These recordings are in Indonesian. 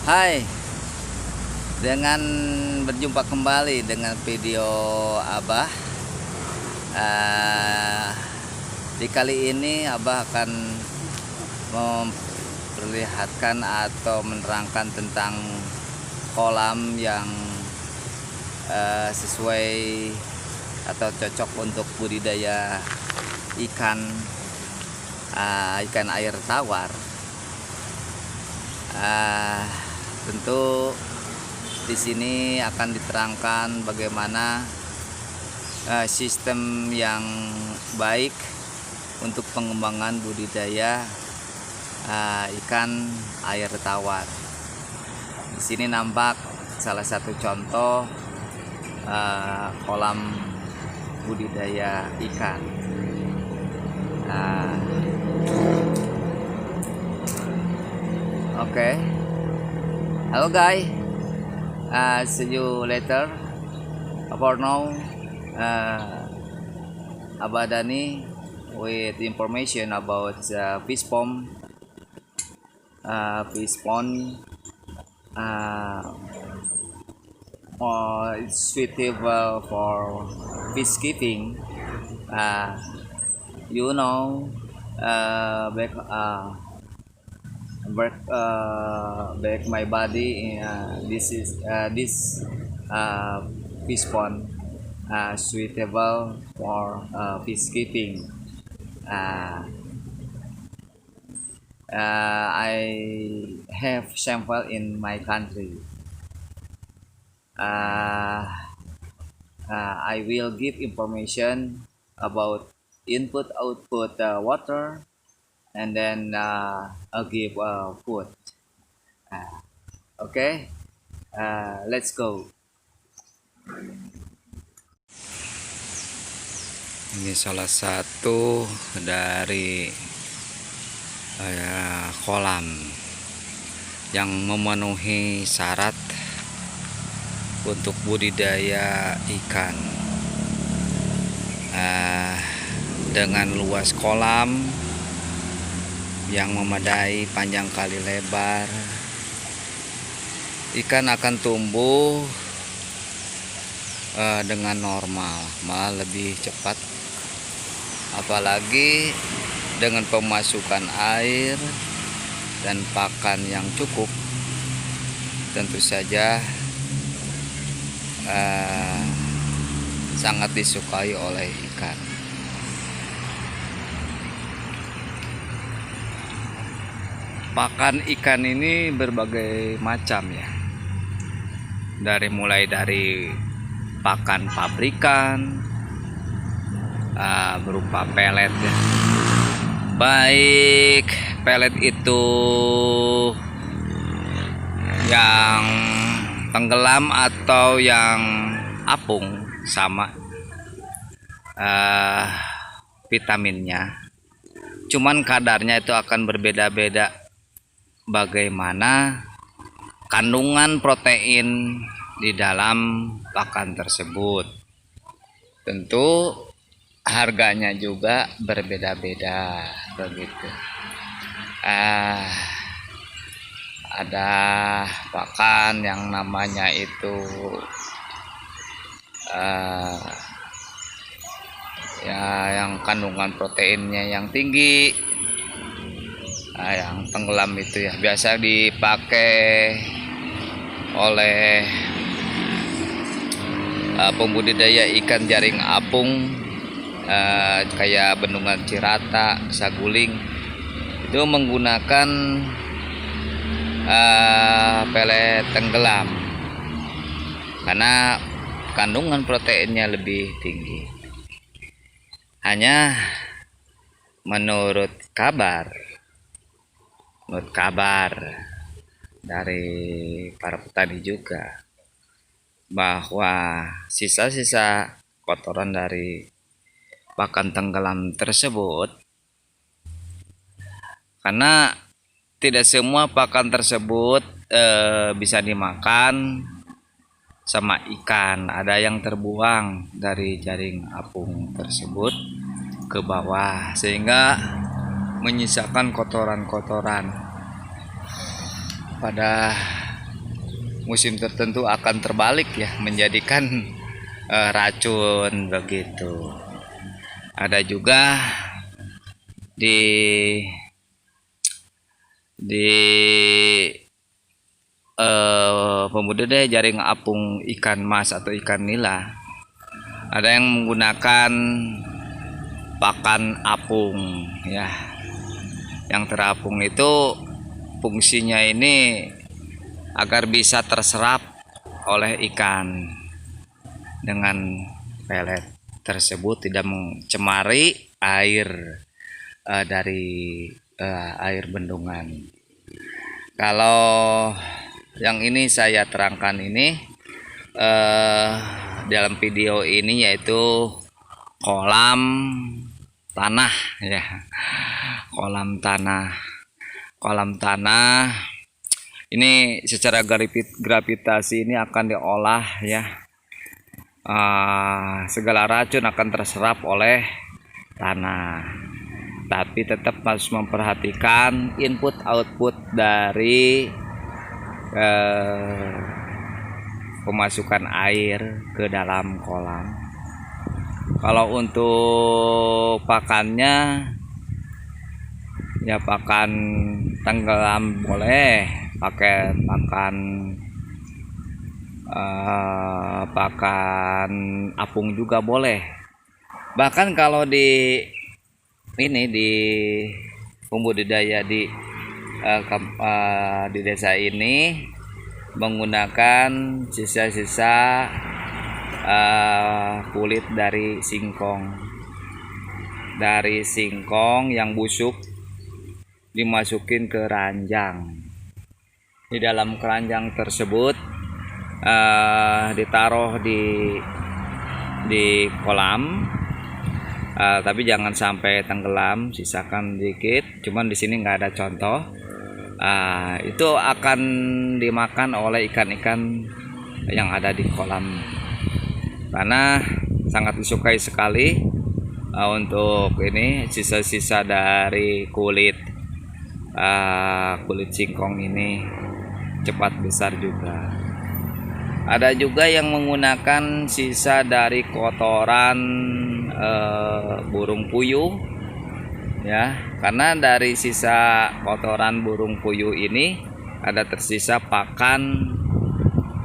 Hai, dengan berjumpa kembali dengan video Abah. Eh, di kali ini Abah akan memperlihatkan atau menerangkan tentang kolam yang sesuai atau cocok untuk budidaya ikan ikan air tawar. Tentu di sini akan diterangkan bagaimana sistem yang baik untuk pengembangan budidaya ikan air tawar. Di sini nampak salah satu contoh kolam budidaya ikan. Oke. Hello guys, see you later. For now, Abah Dhani with information about fish pond. It's suitable for fish keeping. You know, back my body. This fish pond suitable for fish keeping. I have sample in my country. I will give information about input output water, and then I'll give food. Okay, let's go. Ini salah satu dari kolam yang memenuhi syarat untuk budidaya ikan. Dengan luas kolam yang memadai panjang kali lebar, ikan akan tumbuh dengan normal, malah lebih cepat, apalagi dengan pemasukan air dan pakan yang cukup. Tentu saja sangat disukai oleh ikan. Pakan ikan ini berbagai macam ya, mulai dari pakan pabrikan berupa pelet ya. Baik pelet itu yang tenggelam atau yang apung, sama vitaminnya, cuman kadarnya itu akan berbeda-beda bagaimana kandungan protein di dalam pakan tersebut. Tentu harganya juga berbeda-beda begitu. Ada pakan yang namanya itu ya yang kandungan proteinnya yang tinggi, yang tenggelam itu ya biasa dipakai oleh pembudidaya ikan jaring apung, kayak Bendungan Cirata, Saguling, itu menggunakan pelet tenggelam karena kandungan proteinnya lebih tinggi. Hanya menurut kabar dari para petani juga, bahwa sisa-sisa kotoran dari pakan tenggelam tersebut, karena tidak semua pakan tersebut bisa dimakan sama ikan, ada yang terbuang dari jaring apung tersebut ke bawah sehingga menyisakan kotoran-kotoran pada musim tertentu akan terbalik ya, menjadikan racun begitu. Ada juga di pembudidaya jaring apung ikan mas atau ikan nila, ada yang menggunakan pakan apung ya. Yang terapung itu fungsinya ini agar bisa terserap oleh ikan dengan pelet tersebut, tidak mencemari air dari air bendungan. Kalau yang ini saya terangkan ini dalam video ini yaitu kolam tanah ya, kolam tanah ini secara gravitasi ini akan diolah ya, segala racun akan terserap oleh tanah, tapi tetap harus memperhatikan input output dari pemasukan air ke dalam kolam. Kalau untuk pakannya ya pakan tenggelam boleh, pakai pakan apung juga boleh. Bahkan kalau di pembudidaya di desa ini menggunakan sisa-sisa kulit dari singkong yang busuk, dimasukin ke ranjang. Di dalam keranjang tersebut ditaruh di kolam, tapi jangan sampai tenggelam, sisakan dikit. Cuman di sini nggak ada contoh. Itu akan dimakan oleh ikan-ikan yang ada di kolam, karena sangat disukai sekali untuk ini sisa-sisa dari kulit singkong ini cepat besar juga. Ada juga yang menggunakan sisa dari kotoran burung puyuh ya, karena dari sisa kotoran burung puyuh ini ada tersisa pakan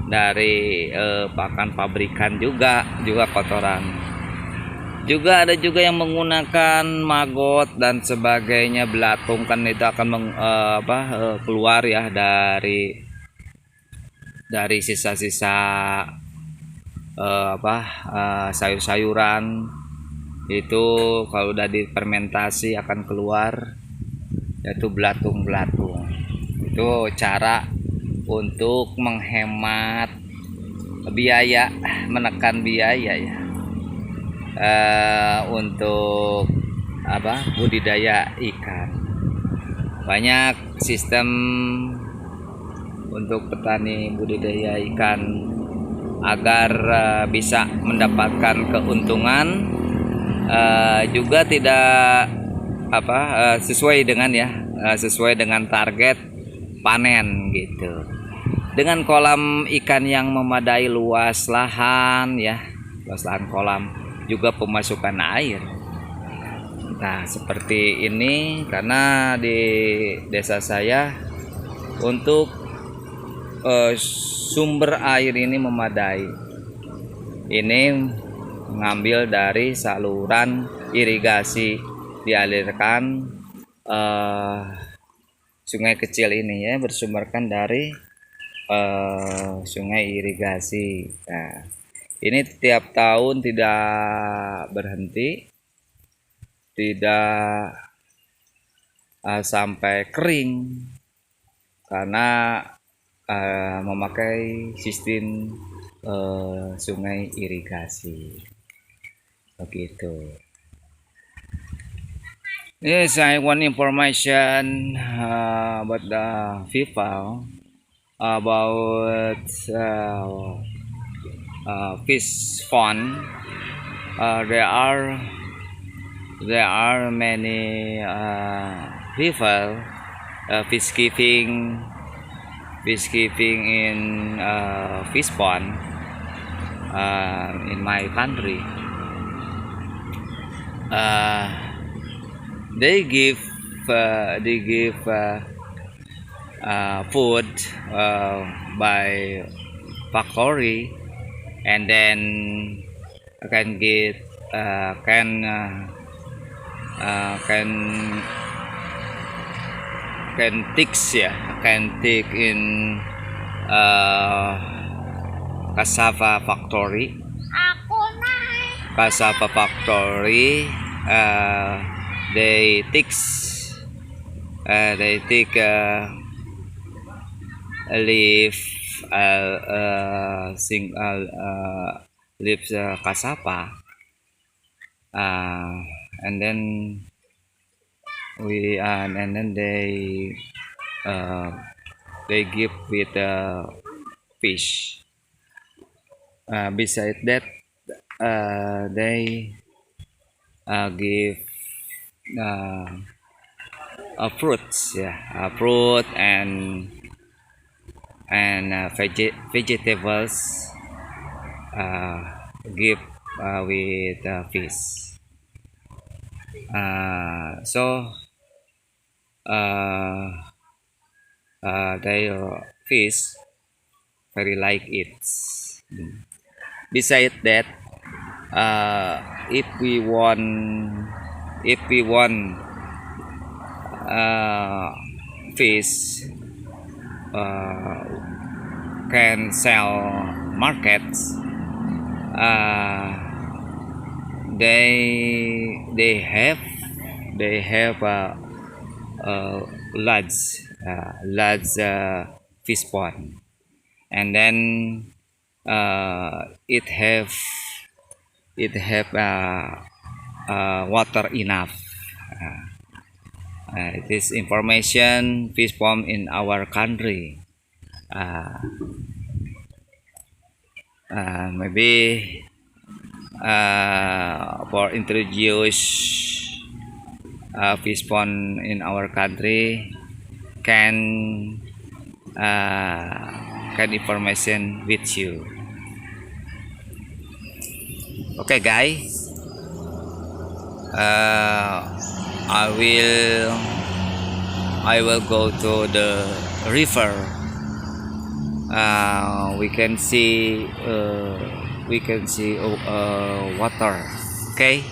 dari pakan pabrikan juga kotoran. Juga ada juga yang menggunakan maggot dan sebagainya, belatung, kan itu akan keluar ya dari sisa-sisa sayur-sayuran itu. Kalau udah difermentasi akan keluar yaitu belatung. Itu cara untuk menghemat biaya, menekan biaya ya, untuk budidaya ikan. Banyak sistem untuk petani budidaya ikan agar bisa mendapatkan keuntungan, juga tidak sesuai dengan target panen gitu. Dengan kolam ikan yang memadai, luas lahan kolam, juga pemasukan air. Nah, seperti ini karena di desa saya untuk sumber air ini memadai. Ini mengambil dari saluran irigasi, dialirkan sungai kecil ini ya, bersumberkan dari sungai irigasi. Nah, ini tiap tahun tidak berhenti, tidak sampai kering, karena memakai sistem sungai irigasi begitu. Yes, I want information about the people about fish pond. There are many people fish keeping fish keeping in fish pond in my country. They give food by factory, and then can get can take in cassava factory. They take a leaf leaves cassava, and then they give with fish. Beside that, they give fruits, fruit and vegetables, give with fish. So they fish very like it. Besides that, if we want fish can sell markets, they have large fish pond, and then it have water enough. This information fish pond in our country. Maybe for introduce fish pond in our country can information with you. Okay, guys. I will go to the river. We can see water. Okay.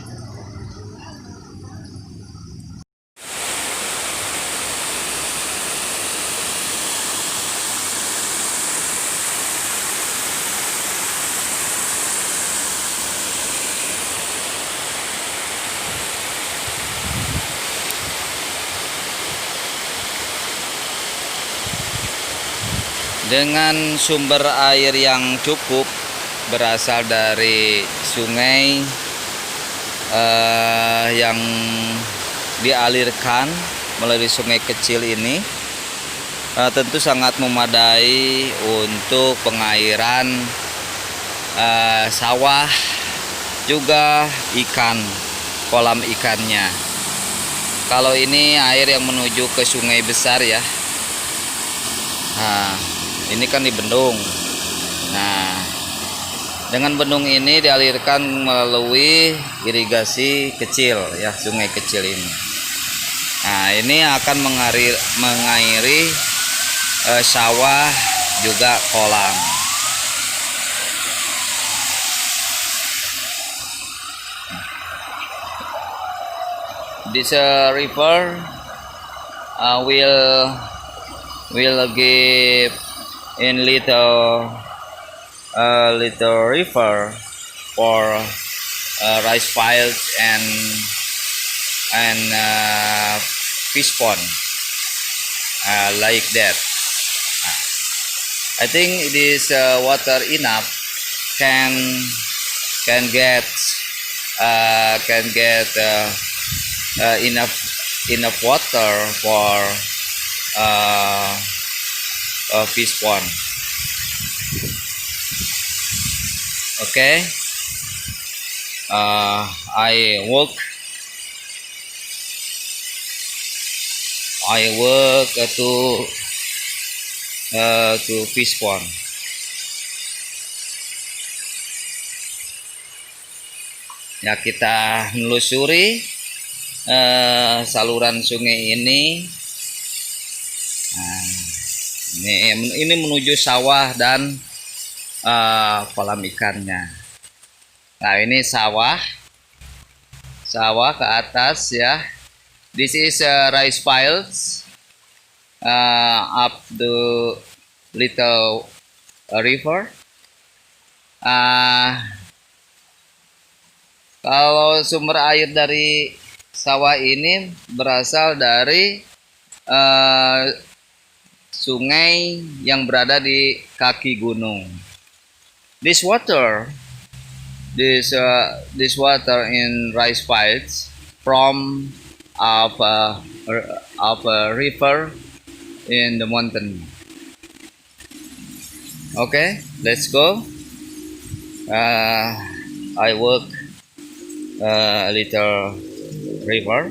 Dengan sumber air yang cukup berasal dari sungai yang dialirkan melalui sungai kecil ini, tentu sangat memadai untuk pengairan sawah, juga ikan, kolam ikannya. Kalau ini air yang menuju ke sungai besar ya. Nah, ini kan di bendung. Nah, dengan bendung ini dialirkan melalui irigasi kecil ya, sungai kecil ini. Nah, ini akan mengairi sawah juga kolam. This river will give in little river for rice fields and fish pond, like that. I think this water enough can get enough water for fish pond. Okay. I work to to fish pond. Ya, kita menelusuri saluran sungai ini. Nah, ini menuju sawah dan kolam ikannya. Nah, ini sawah ke atas ya. This is rice fields up the little river. Kalau sumber air dari sawah ini berasal dari sungai yang berada di kaki gunung. This water in rice fields from of a river in the mountain. Okay, let's go. I walk a little river,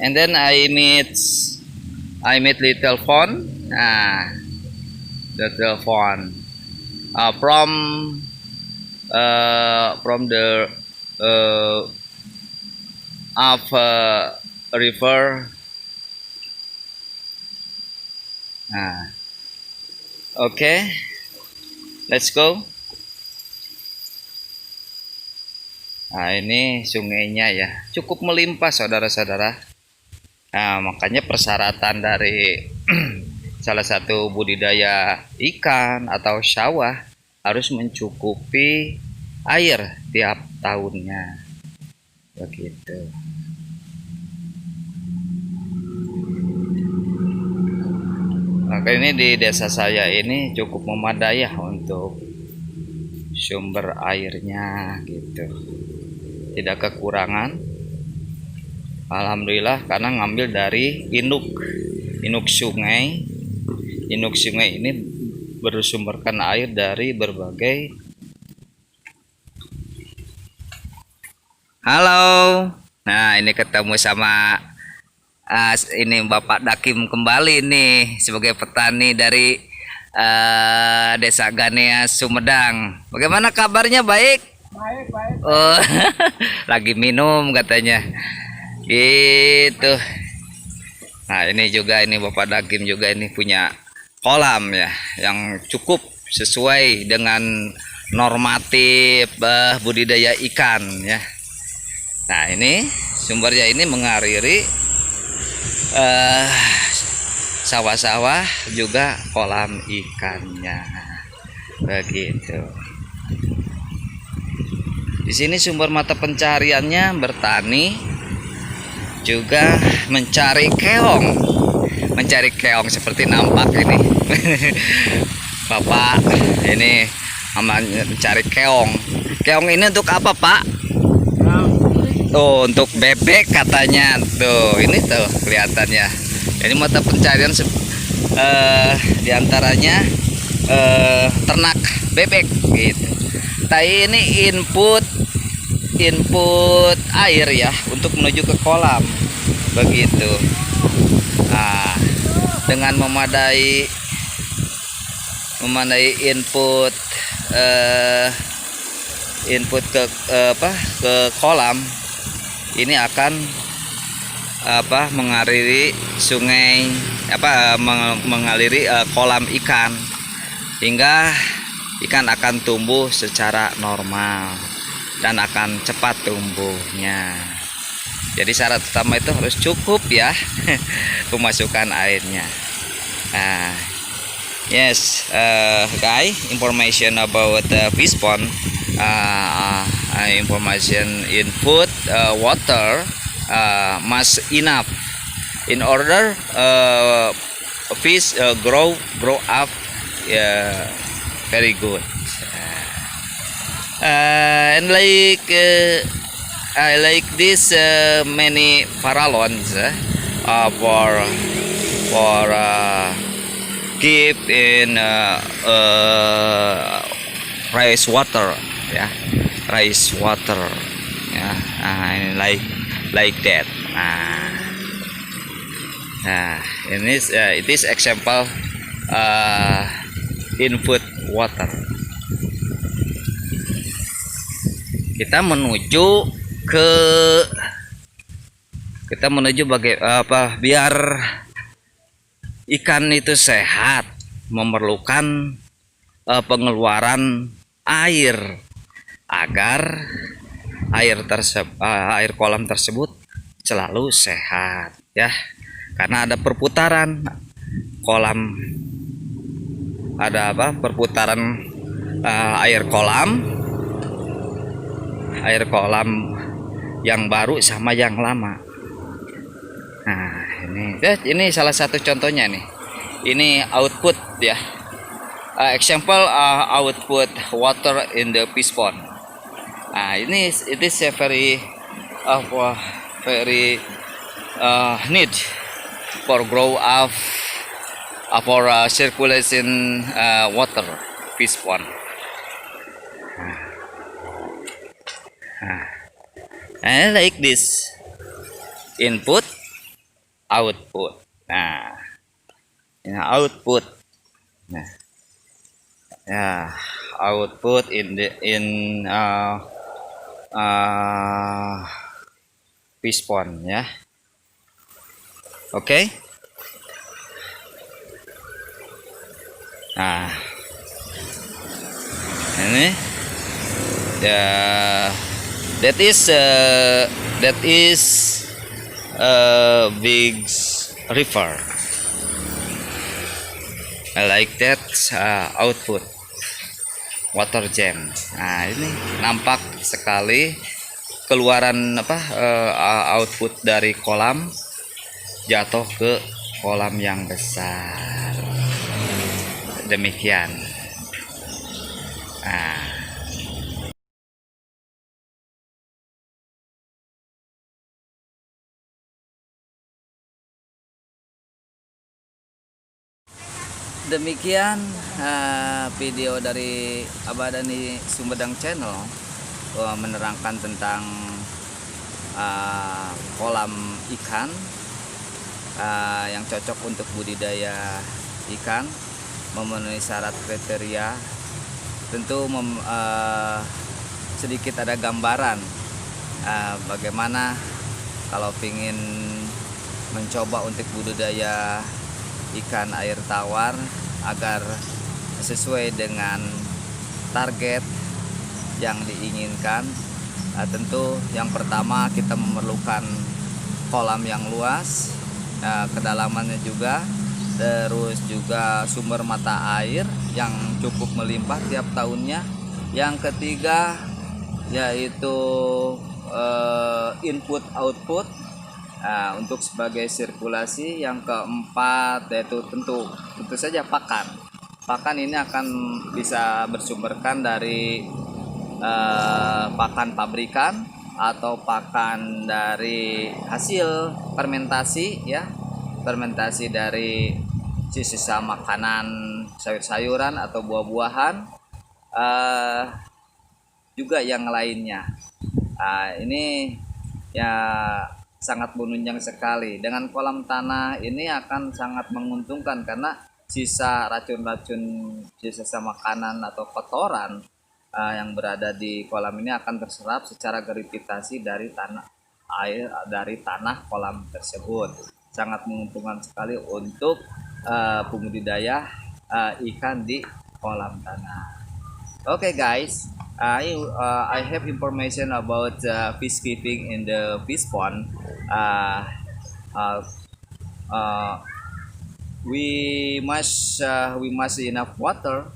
and then I meet little pond. The telephone from the of river. Okay, let's go. Nah, ini sungainya ya, cukup melimpah saudara-saudara. Nah, makanya persyaratan dari salah satu budidaya ikan atau sawah harus mencukupi air tiap tahunnya. Begitu. Maka ini di desa saya ini cukup memadai ya untuk sumber airnya gitu. Tidak kekurangan. Alhamdulillah, karena ngambil dari induk sungai. Induk sungai ini bersumberkan air dari berbagai. Halo. Nah, ini ketemu sama ini Bapak Dakim kembali nih sebagai petani dari Desa Ganea Sumedang. Bagaimana kabarnya? Baik? Baik. Oh, lagi minum katanya. Gitu. Nah, ini juga ini Bapak Dakim juga ini punya kolam ya yang cukup sesuai dengan normatif budidaya ikan ya. Nah, ini sumbernya ini mengaliri sawah-sawah juga kolam ikannya. Begitu. Di sini sumber mata pencariannya bertani, juga mencari keong. Mencari keong seperti nampak ini. Bapak ini mencari keong. Keong ini untuk apa, Pak? Tuh, untuk bebek katanya. Tuh, ini tuh kelihatannya. Ini mata pencarian diantaranya ternak bebek gitu. Tapi ini input air ya untuk menuju ke kolam. Begitu. Nah, dengan memadai input ke kolam, ini akan mengaliri sungai mengaliri kolam ikan, hingga ikan akan tumbuh secara normal dan akan cepat tumbuhnya. Jadi syarat utama itu harus cukup ya pemasukan airnya. Yes, guys, information about fish pond, information input water must enough in order fish grow up very good. And like I like this many paralons for keep in rice water ya, rice water ya, like that. Nah, Nah, ini it is example uh, input water. Kita menuju ke biar ikan itu sehat, memerlukan pengeluaran air agar air kolam tersebut selalu sehat ya, karena ada perputaran kolam, perputaran air kolam yang baru sama yang lama. Nah, ini salah satu contohnya nih. Ini output ya. Example output water in the fish pond. Nah, it is a very need for grow up for circulation water fish pond. And like this, input output. Nah, output. Nah, ya, output in fish pond ya. Oke. Nah, ini ya, that is big river. I like that output water jam. Nah, ini nampak sekali keluaran output dari kolam jatuh ke kolam yang besar. Demikian. Nah, demikian video dari Abadani Sumedang Channel menerangkan tentang kolam ikan yang cocok untuk budidaya ikan, memenuhi syarat kriteria. Tentu sedikit ada gambaran bagaimana kalau ingin mencoba untuk budidaya ikan air tawar agar sesuai dengan target yang diinginkan. Tentu yang pertama kita memerlukan kolam yang luas, kedalamannya juga, terus juga sumber mata air yang cukup melimpah tiap tahunnya. Yang ketiga yaitu input output untuk sebagai sirkulasi. Yang keempat yaitu tentu saja pakan ini akan bisa bersumberkan dari pakan pabrikan atau pakan dari hasil fermentasi ya, fermentasi dari sisa makanan sayur-sayuran atau buah-buahan, juga yang lainnya. Ini ya sangat menunjang sekali. Dengan kolam tanah ini akan sangat menguntungkan karena sisa racun-racun, sisa makanan atau kotoran yang berada di kolam ini akan terserap secara gravitasi dari tanah kolam tersebut. Sangat menguntungkan sekali untuk pembudidaya ikan di kolam tanah. Okay guys, I have information about fish keeping in the fish pond. We must enough water.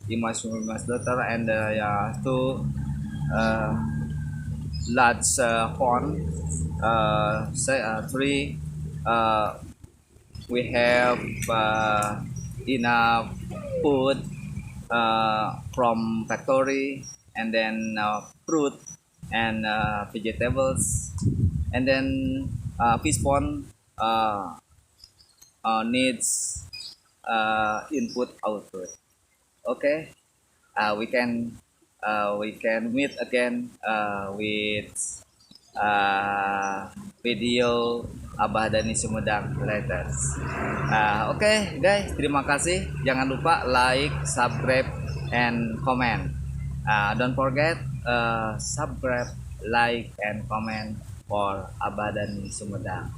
We must water and to large pond. Say three. We have enough food from factory, and then fruit and vegetables, and then fish pond needs input output. Okay, we can meet again with video Abah Dani Sumedang Letters. Oke, guys, terima kasih. Jangan lupa like, subscribe, and comment. Don't forget subscribe, like, and comment for Abah Dani Sumedang.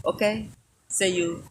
Okay, see you.